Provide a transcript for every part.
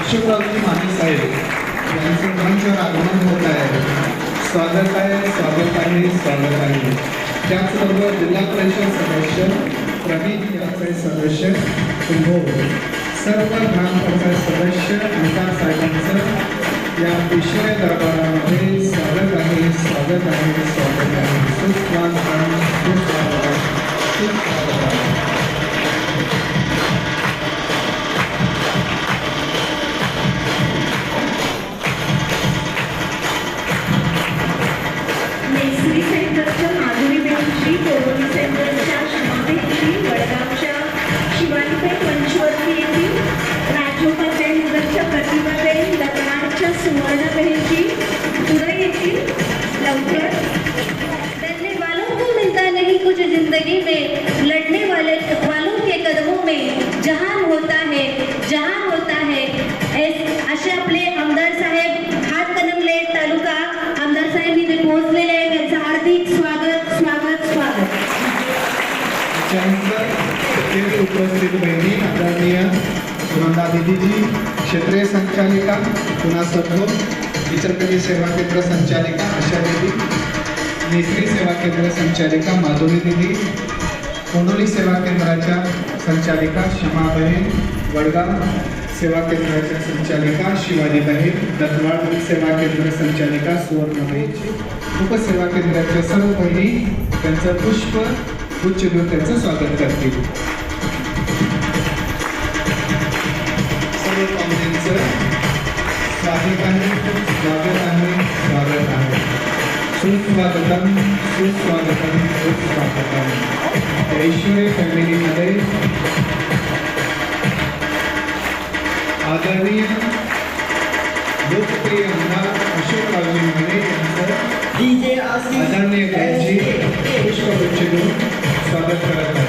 अशोकरावजी माने साहेब यांचं मंचावर आगमन होत आहे. स्वागत आहे, स्वागत आहे, स्वागत आहे. त्याचबरोबर जिल्हा परिषद सदस्य प्रवीण यांचे सदस्य कुंभोज, सर्व ग्रामपंचायत सदस्य विकास साहेबांचं या विषय दरबारामध्ये स्वागत आहे, स्वागत आहे, स्वागत आहे. सुस्वागत, सुस्वागत, सुस्वागत. मेसरी सेंटरच्या माधुरीबेनची, कोरोना सेंटरच्या शमाबेनची, वडगावच्या शिवानीबाई पंचवर्ती येथील राजोपाध्याय नगरच्या प्रतिभाबेन, लखनाच्या सुवर्णबेनची, पुणे येथील लवकर. डरने वालों को मिलता नहीं कुछ जिंदगी में, लड़ने वालों के कदमों में जहान होता है. असे आपले आमदार साहेब हातकणंगले तालुका आमदार साहेब इथे पोहोचलेले आहेत. त्यांचं हार्दिक स्वागत स्वागत स्वागत. त्यानंतर उपस्थित बहिणी आदरणीय सुनंदा दीदीजी, क्षेत्रीय संचालिका पुन्हा सदगुण, इचलकरंजी सेवा केंद्र संचालिका आशा दीदी, मेसरी सेवा केंद्र संचालिका माधुरी दीदी, कोंडोली सेवा केंद्राच्या संचालिका शमाबेन, वडगाव सेवा केंद्राच्या संचालिका शिवाजीबाई, दत्तवाड सेवा केंद्र संचालिका सुवर्णबाईची, उपसेवा केंद्राच्या सर्व बहिणी त्यांचं पुष्प गुच्छ देऊन त्यांचं स्वागत करतील. सर्व पाहुण्यांचं स्वागत आहे, स्वागत आहे, स्वागत आहे. सुस्वागतम, सुस्वागतम, सुस्वागतम. ऐश्वर्य फॅमिलीमध्ये आदरणीय लोकप्रिय आमदार अशोकरावजी माने यांचं आदरणीय गायची पुष्पगुच्छ देऊन स्वागत करत आहे.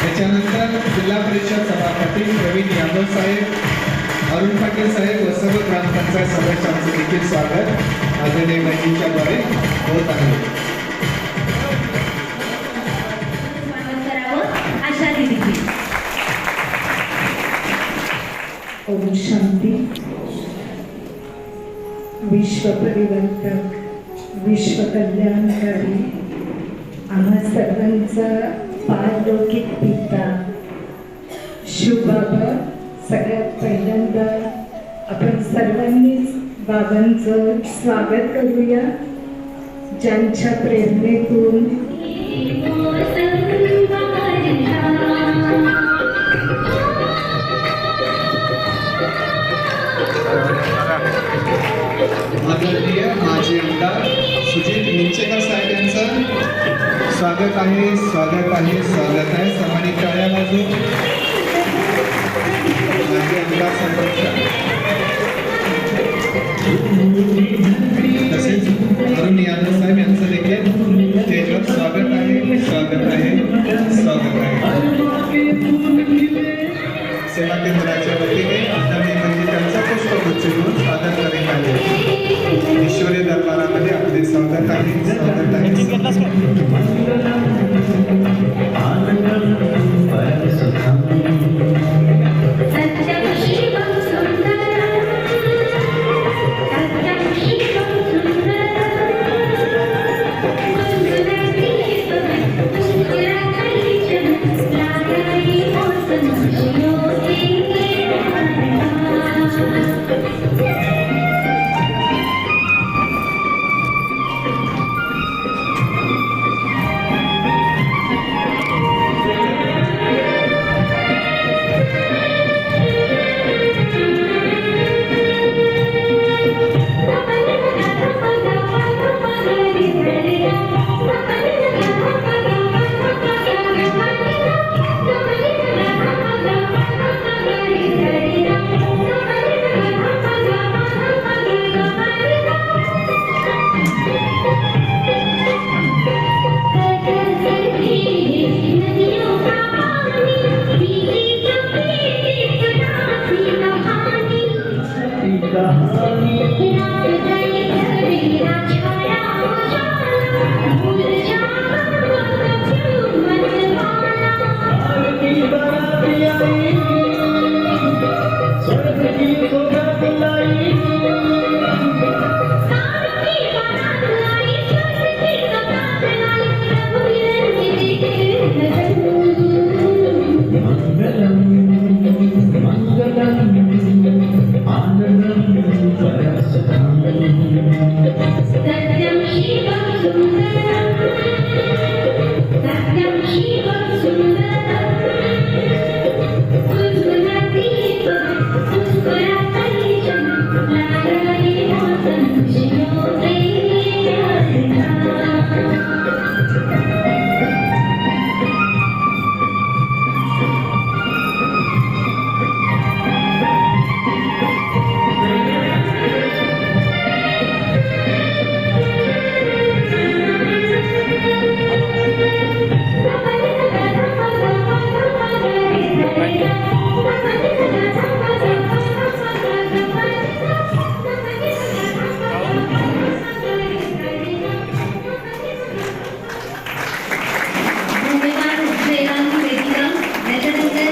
त्याच्यानंतर जिल्हा परिषद सभापती प्रवीण यादव साहेब, अरुण पाटील साहेब व सर्व ग्रामपंचायत सदस्यांचं देखील स्वागत आदरणीय गायजींच्या द्वारे होत आहे. ओम शांती. विश्व परिवर्तक, विश्व कल्याणकारी, आम्हा सर्वांचा पारलौकिक पिता शिवबाबा, सगळ्यात पहिल्यांदा आपण सर्वांनीच बाबांचं स्वागत करूया. ज्यांच्या प्रेरणेतून आदरणीय माजी आमदार सुजित मिंचेकर साहेब यांचं स्वागत आहे, स्वागत आहे, स्वागत आहे. सर्वांनी टाळ्या वाजवून माजी आमदार साहेबांच्या, तसेच अरुण यादव साहेब यांचं देखील स्टेजवर स्वागत आहे, स्वागत आहे, स्वागत आहे. सेवा केंद्राच्या वतीने आदरणीय त्यांचा पुष्पगुच्छ देऊन स्वागत करीत आहे. ईश्वरी दरबारामध्ये आपले स्वागत आहे, स्वागत आहे. धन्यवाद जयराम वेदिका. त्याच्यानंतर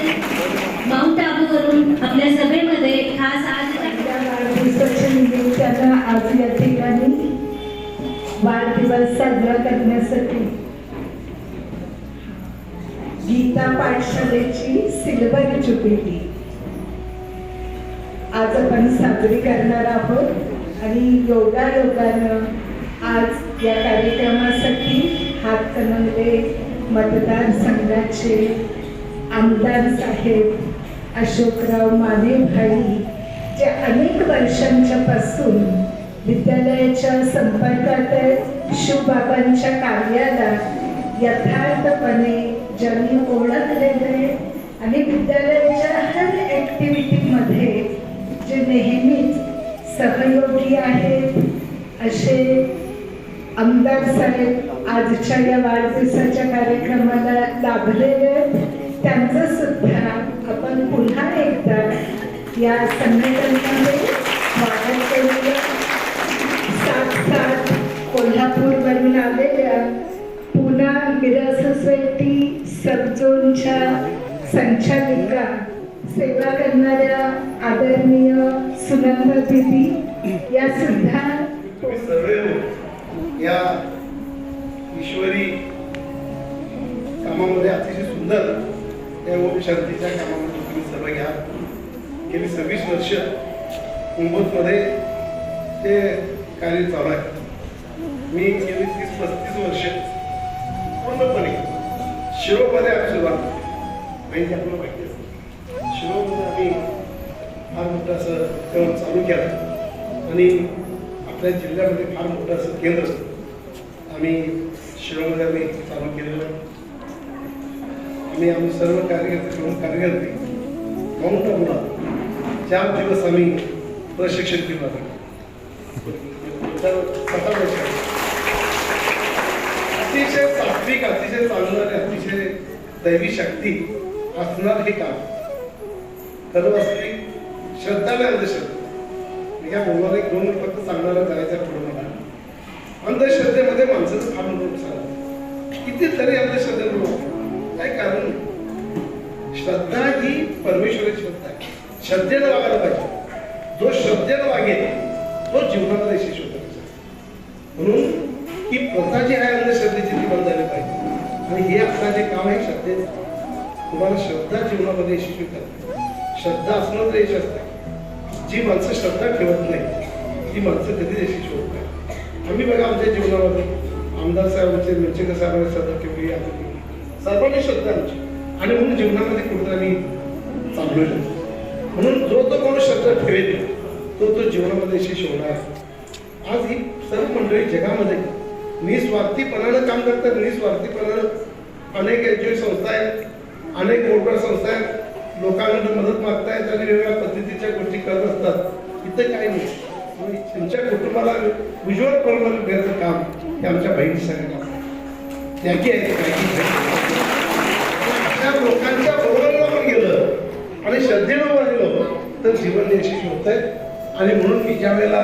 माउंट आबूवरून आपल्या सभेमध्ये खास आज या वाढदिवसाच्या निमित्तानं आज या ठिकाणी वाढदिवस साजरा करण्यासाठी गीता पाठशालेची सिल्वर जुबिली आज आपण साजरी करणार आहोत आणि योगायोगानं आज या कार्यक्रमासाठी हातकणंगले मतदारसंघाचे आमदार साहेब अशोकराव माने भाई जे अनेक वर्षांच्या पासून विद्यालयाच्या संपर्कात आहेत, शिवबाबांच्या कार्याला यथार्थपणे ज्यांनी ओळखलेलं आहे आणि विद्यालयाच्या हर ॲक्टिव्हिटीमध्ये जे नेहमीच सहयोगी आहेत असे आमदार साहेब आजच्या या वाढदिवसाच्या कार्यक्रमाला लाभलेले आहेत. त्यांचं सुद्धा आपण पुन्हा एकदा या संघटनेमध्ये स्वागत करूया. साथ कोल्हापूरवरून आलेल्या पुणा मिरज सोसायटी सबझोनच्या संचालिका सेवा करणाऱ्या आदरणीय सुनंदा दीदी या सुद्धा तुम्ही सर्व या ईश्वरी कामामध्ये अतिशय सुंदर या ओम शांतीच्या कामामध्ये तुम्ही सर्व घ्या. गेली 26 वर्ष मुंबईमध्ये ते कार्य चालू आहे. मी गेली 30-35 वर्ष पूर्णपणे शिरोमध्ये आम्ही सुरुवात माहिती आपल्याला माहिती असतं. शिरोमध्ये आम्ही फार मोठं असं तेव्हा चालू केलं आणि आपल्या जिल्ह्यामध्ये फार मोठं असं केंद्र आम्ही शिरोमध्ये आम्ही चालू केलेलं आहे. आम्ही सर्व कार्यकर्ते माउंट आबूला 4 दिवस आम्ही प्रशिक्षण केलं आहे. तर 7 वर्ष अतिशय सात्विक, अतिशय चांगलं आणि अतिशय दैवी शक्ती असणार हे काम खरं असली श्रद्धा आणि अंधश्रद्धा. मी काय बोलणार एक 2 मिनिट फक्त सांगणार करायचं पुढे मला. अंधश्रद्धेमध्ये माणसाचं फार मोठं नुकसान होतं. कितीतरी अंधश्रद्धेमुळे काय कारण नाही. श्रद्धा ही परमेश्वराची श्रद्धा आहे. श्रद्धेनं वागायला पाहिजे. जो श्रद्धेनं वागेल तो जीवनामध्ये यशस्वी होतो. म्हणून ही प्रथा जी आहे अंधश्रद्धेची ती बंद झाली पाहिजे. आणि हे आपलं जे काम आहे श्रद्धेचं, तुम्हाला श्रद्धा जीवनामध्ये यशस्वी करते. श्रद्धा असणं तर यश असतं. जी माणसं श्रद्धा ठेवत नाही ती माणसं कधीच यशस्वी होत नाही. आम्ही बघा आमच्या जीवनामध्ये आमदार साहेबांचे मिरचेकर साहेबांनी श्रद्धा ठेवली, सर्वांनी श्रद्धा आमची आणि म्हणून जीवनामध्ये कुठेतरी आम्ही चाललोय. म्हणून जो तो माणूस श्रद्धा ठेवेल तो जीवनामध्ये यशस्वी होणार. आज ही सर्व मंडळी जगामध्ये निस्वार्थीपणानं काम करतात. निस्वार्थीपणानं अनेक एनजीओ संस्था आहेत, अनेक मोठ्या संस्था आहेत, लोकांना मदत मागतायत आणि वेगवेगळ्या पद्धतीच्या गोष्टी करत असतात. इथं काही नाही. तुमच्या कुटुंबाला उज्ज्वल परिणाम देण्याचं काम हे आमच्या बहिणी सगळ्यांना त्याची आहे. त्या लोकांच्या बरोबरीला आपण गेलं आणि श्रद्धेनं वाढलं तर जीवन यशस्वी होत आहे. आणि म्हणून मी ज्या वेळेला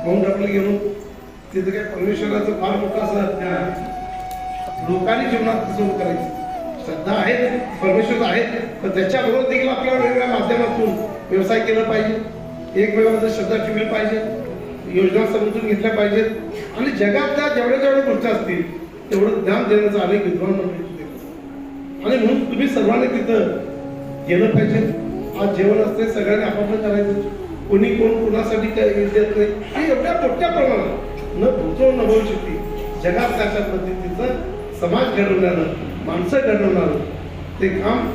माउंट आबूला गेलो तिथे काय परमेश्वराचं फार मोठं असं लोकांनी जीवनात सुरू करायचं. श्रद्धा आहेत, परमेश्वर आहेत, पण त्याच्याबरोबर देखील आपल्याला वेगवेगळ्या माध्यमातून व्यवसाय केला पाहिजे. एकमेकांमध्ये श्रद्धा ठेवली पाहिजे, योजना समजून घेतल्या पाहिजेत आणि जगातल्या जेवढ्या गोष्टी असतील तेवढं ज्ञान देण्याचं अनेक विद्वान मंडळी आणि म्हणून तुम्ही सर्वांनी तिथं गेलं पाहिजे. आज जेवण असते सगळ्यांनी आपापलं करायचं. कोणी कोण कुणासाठी देत नाही हे एवढ्या मोठ्या प्रमाणात न भूतो न भविष्यती जगात अशा पद्धतीचं समाज घडवण्यानं, माणसं घडवणारं ते काम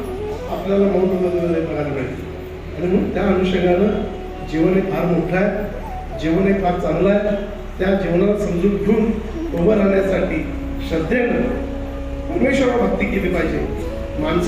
आपल्याला माउंट आबूमध्ये बघायला मिळते. आणि म्हणून त्या अनुषंगानं जीवन हे फार मोठं आहे, जीवन हे फार चांगलं आहे. त्या जीवनाला समजून घेऊन उभं राहण्यासाठी श्रद्धेनं परमेश्वराला भक्ती केली पाहिजे. माणसा